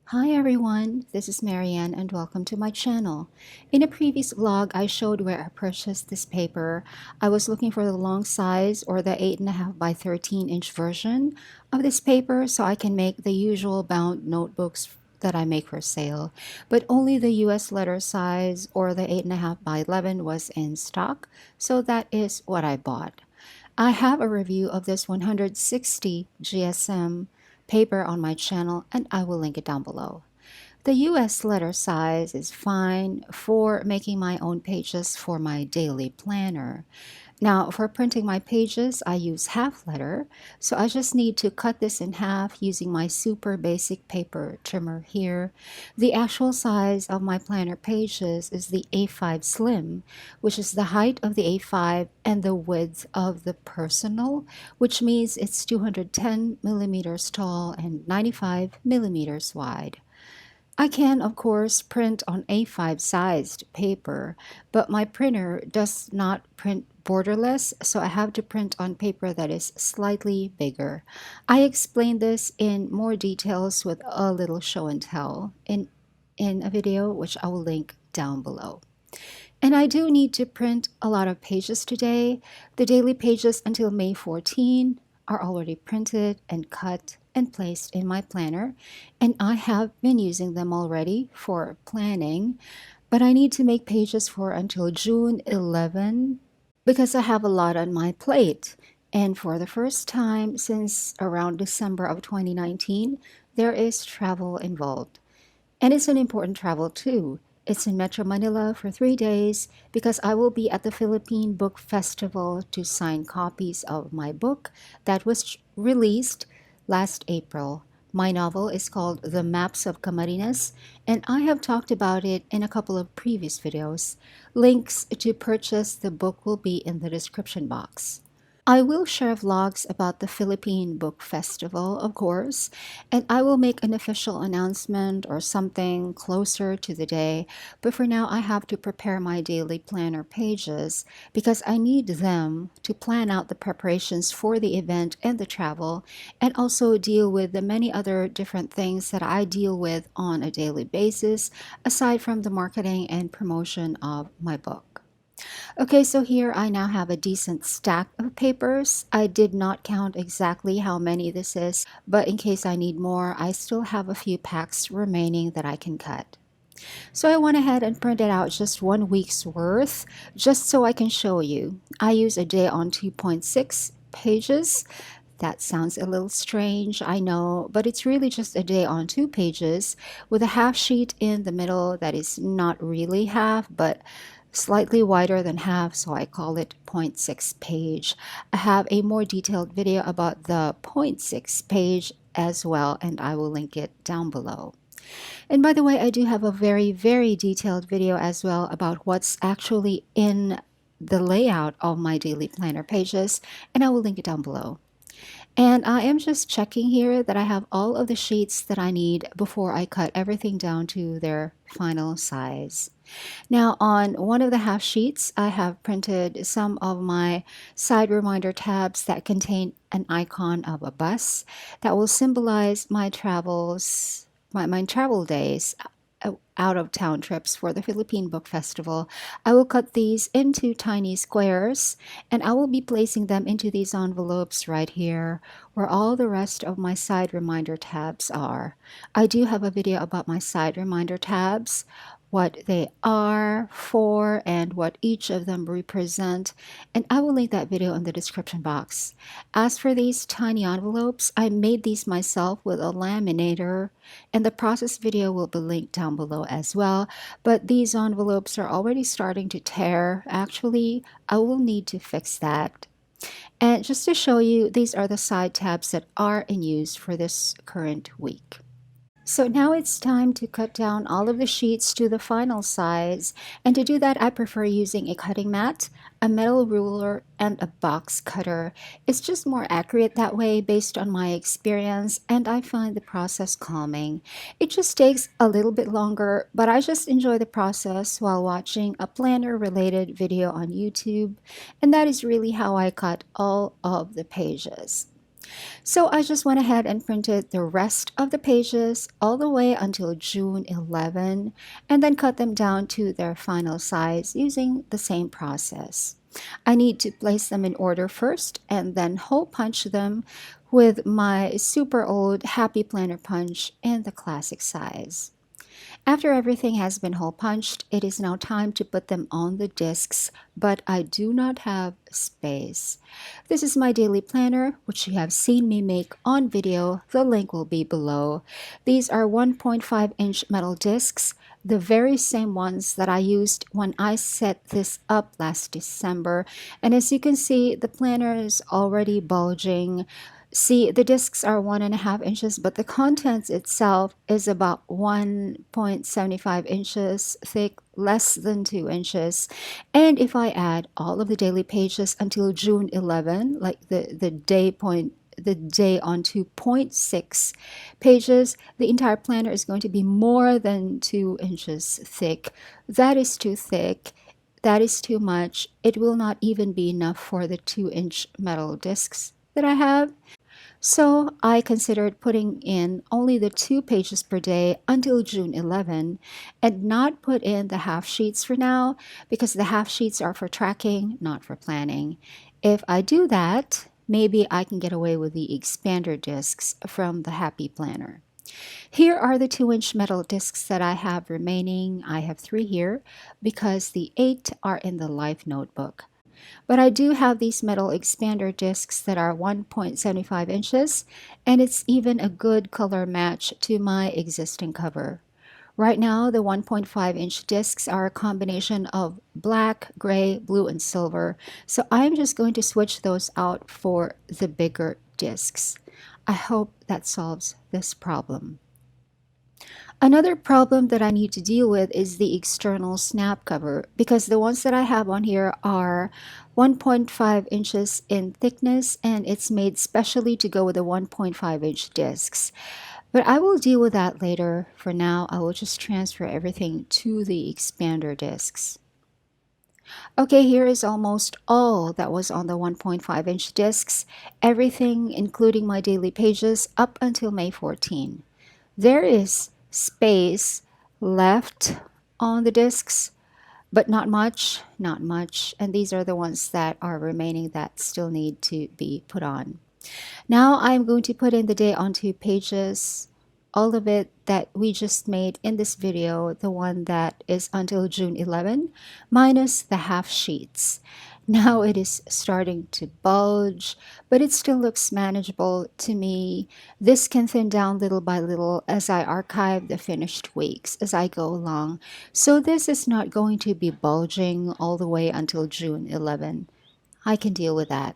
Hi everyone, this is Marianne and welcome to my channel. In a previous vlog, I showed where I purchased this paper. I was looking for the long size or the 8.5 by 13-inch version of this paper so I can make the usual bound notebooks that I make for sale. But only the US letter size or the 8.5 by 11 was in stock, so that is what I bought. I have a review of this 160 GSM paper on my channel and I will link it down below. The US letter size is fine for making my own pages for my daily planner. Now, for printing my pages, I use half letter, so I just need to cut this in half using my super basic paper trimmer here. The actual size of my planner pages is the A5 Slim, which is the height of the A5 and the width of the Personal, which means it's 210 millimeters tall and 95 millimeters wide. I can, of course, print on A5 sized paper, but my printer does not print borderless, so I have to print on paper that is slightly bigger. I explained this in more details with a little show and tell in a video which I will link down below. And I do need to print a lot of pages today. The daily pages until May 14 are already printed and cut and placed in my planner, and I have been using them already for planning, but I need to make pages for until June 11 because I have a lot on my plate. And for the first time since around December of 2019, there is travel involved. And it's an important travel too. It's in Metro Manila for 3 days because I will be at the Philippine Book Festival to sign copies of my book that was released last April. My novel is called The Maps of Camarines, and I have talked about it in a couple of previous videos. Links to purchase the book will be in the description box. I will share vlogs about the Philippine Book Festival, of course, and I will make an official announcement or something closer to the day. But for now, I have to prepare my daily planner pages because I need them to plan out the preparations for the event and the travel, and also deal with the many other different things that I deal with on a daily basis, aside from the marketing and promotion of my book. Okay, so here I now have a decent stack of papers. I did not count exactly how many this is, but in case I need more, I still have a few packs remaining that I can cut. So I went ahead and printed out just 1 week's worth, just so I can show you. I use a day on 2.6 pages. That sounds a little strange, I know, but it's really just a day on 2 pages with a half sheet in the middle that is not really half, but slightly wider than half, so I call it 0.6 page. I have a more detailed video about the 0.6 page as well, and I will link it down below. And by the way, I do have a very detailed video as well about what's actually in the layout of my daily planner pages, and I will link it down below. And I am just checking here that I have all of the sheets that I need before I cut everything down to their final size. Now on one of the half sheets, I have printed some of my side reminder tabs that contain an icon of a bus that will symbolize my travels, my travel days, out of town trips for the Philippine Book Festival. I will cut these into tiny squares and I will be placing them into these envelopes right here where all the rest of my side reminder tabs are. I do have a video about my side reminder tabs, what they are for and what each of them represent, and I will link that video in the description box. As for these tiny envelopes, I made these myself with a laminator, and the process video will be linked down below as well, but these envelopes are already starting to tear. Actually, I will need to fix that. And just to show you, these are the side tabs that are in use for this current week. So now it's time to cut down all of the sheets to the final size, and to do that I prefer using a cutting mat, a metal ruler, and a box cutter. It's just more accurate that way based on my experience, and I find the process calming. It just takes a little bit longer, but I just enjoy the process while watching a planner related video on YouTube, and that is really how I cut all of the pages. So I just went ahead and printed the rest of the pages all the way until June 11 and then cut them down to their final size using the same process. I need to place them in order first and then hole punch them with my super old Happy Planner punch in the classic size. After everything has been hole punched, it is now time to put them on the discs, but I do not have space. This is my daily planner, which you have seen me make on video. The link will be below. These are 1.5-inch metal discs, the very same ones that I used when I set this up last December. And as you can see, the planner is already bulging. See, the discs are 1.5 inches, but the contents itself is about 1.75 inches thick, less than 2 inches. And if I add all of the daily pages until June 11, like the day on 2.6 pages, the entire planner is going to be more than 2 inches thick. That is too thick. That is too much. It will not even be enough for the 2-inch metal discs that I have. So I considered putting in only the 2 pages per day until June 11 and not put in the half sheets for now because the half sheets are for tracking, not for planning. If I do that, maybe I can get away with the expander discs from the Happy Planner. Here are the 2-inch metal discs that I have remaining. I have 3 here because the 8 are in the Life Notebook. But I do have these metal expander discs that are 1.75 inches, and it's even a good color match to my existing cover. Right now, the 1.5-inch discs are a combination of black, gray, blue, and silver, so I'm just going to switch those out for the bigger discs. I hope that solves this problem. Another problem that I need to deal with is the external snap cover because the ones that I have on here are 1.5 inches in thickness and it's made specially to go with the 1.5-inch discs. But I will deal with that later. For now, I will just transfer everything to the expander discs. Okay, here is almost all that was on the 1.5-inch discs, everything including my daily pages up until May 14. There is space left on the discs, but not much, not much. And these are the ones that are remaining that still need to be put on. Now I'm going to put in the day on 2 pages, all of it that we just made in this video, the one that is until June 11, minus the half sheets. Now it is starting to bulge, but it still looks manageable to me. This can thin down little by little as I archive the finished weeks as I go along. So this is not going to be bulging all the way until June 11. I can deal with that.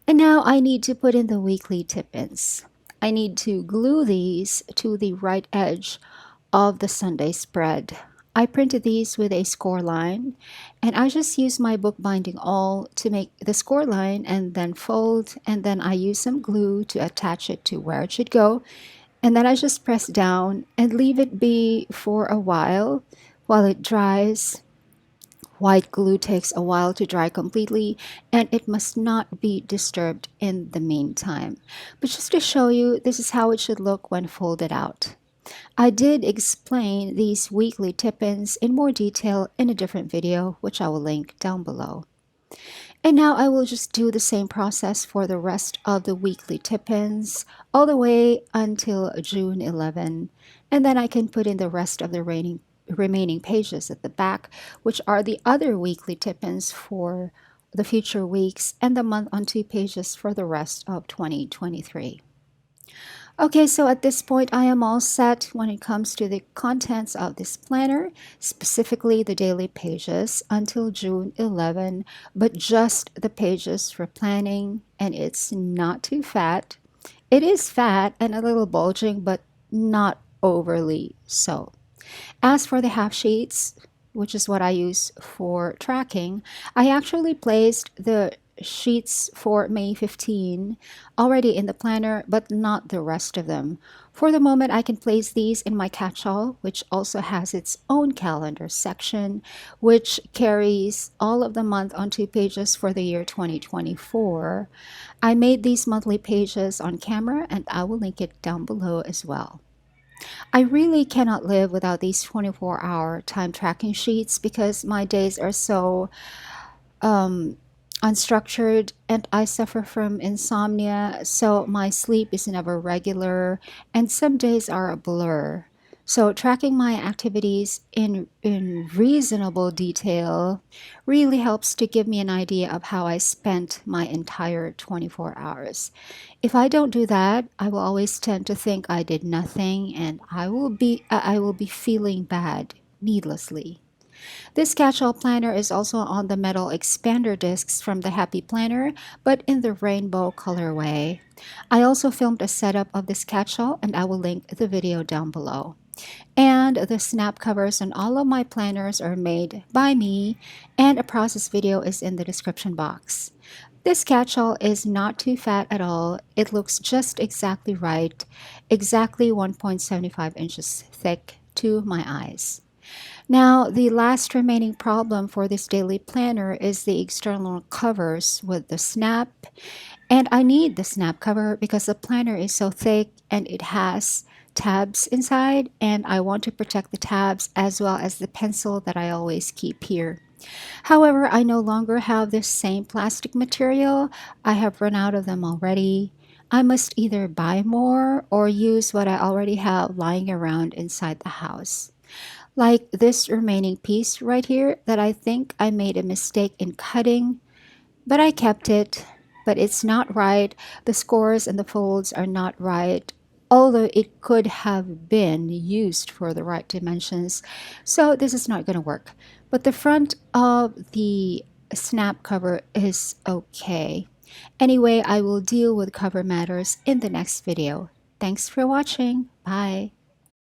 And now I need to put in the weekly tip-ins. I need to glue these to the right edge of the Sunday spread. I printed these with a score line and I just use my bookbinding awl to make the score line and then fold, and then I use some glue to attach it to where it should go, and then I just press down and leave it be for a while it dries. White glue takes a while to dry completely and it must not be disturbed in the meantime. But just to show you, this is how it should look when folded out. I did explain these weekly tip-ins in more detail in a different video, which I will link down below. And now I will just do the same process for the rest of the weekly tip-ins all the way until June 11. And then I can put in the rest of the remaining pages at the back, which are the other weekly tip-ins for the future weeks and the month on 2 pages for the rest of 2023. Okay, so at this point, I am all set when it comes to the contents of this planner, specifically the daily pages until June 11, but just the pages for planning, and it's not too fat. It is fat and a little bulging, but not overly so. As for the half sheets, which is what I use for tracking, I actually placed the sheets for May 15 already in the planner, but not the rest of them. For the moment, I can place these in my catch-all, which also has its own calendar section, which carries all of the month on 2 pages for the year 2024. I made these monthly pages on camera, and I will link it down below as well. I really cannot live without these 24-hour time tracking sheets because my days are so um, unstructured and I suffer from insomnia, so my sleep is never regular and some days are a blur. So tracking my activities in reasonable detail really helps to give me an idea of how I spent my entire 24 hours. If I don't do that, I will always tend to think I did nothing and I will be feeling bad needlessly. This catch-all planner is also on the metal expander discs from the Happy Planner, but in the rainbow colorway. I also filmed a setup of this catch-all and I will link the video down below. And the snap covers on all of my planners are made by me, and a process video is in the description box. This catch-all is not too fat at all. It looks just exactly right, exactly 1.75 inches thick to my eyes. Now, the last remaining problem for this daily planner is the external covers with the snap. And I need the snap cover because the planner is so thick and it has tabs inside, and I want to protect the tabs as well as the pencil that I always keep here. However, I no longer have this same plastic material. I have run out of them already. I must either buy more or use what I already have lying around inside the house. Like this remaining piece right here that I think I made a mistake in cutting, but I kept it. But it's not right. The scores and the folds are not right, although it could have been used for the right dimensions. So this is not going to work. But the front of the snap cover is okay. Anyway, I will deal with cover matters in the next video. Thanks for watching. Bye.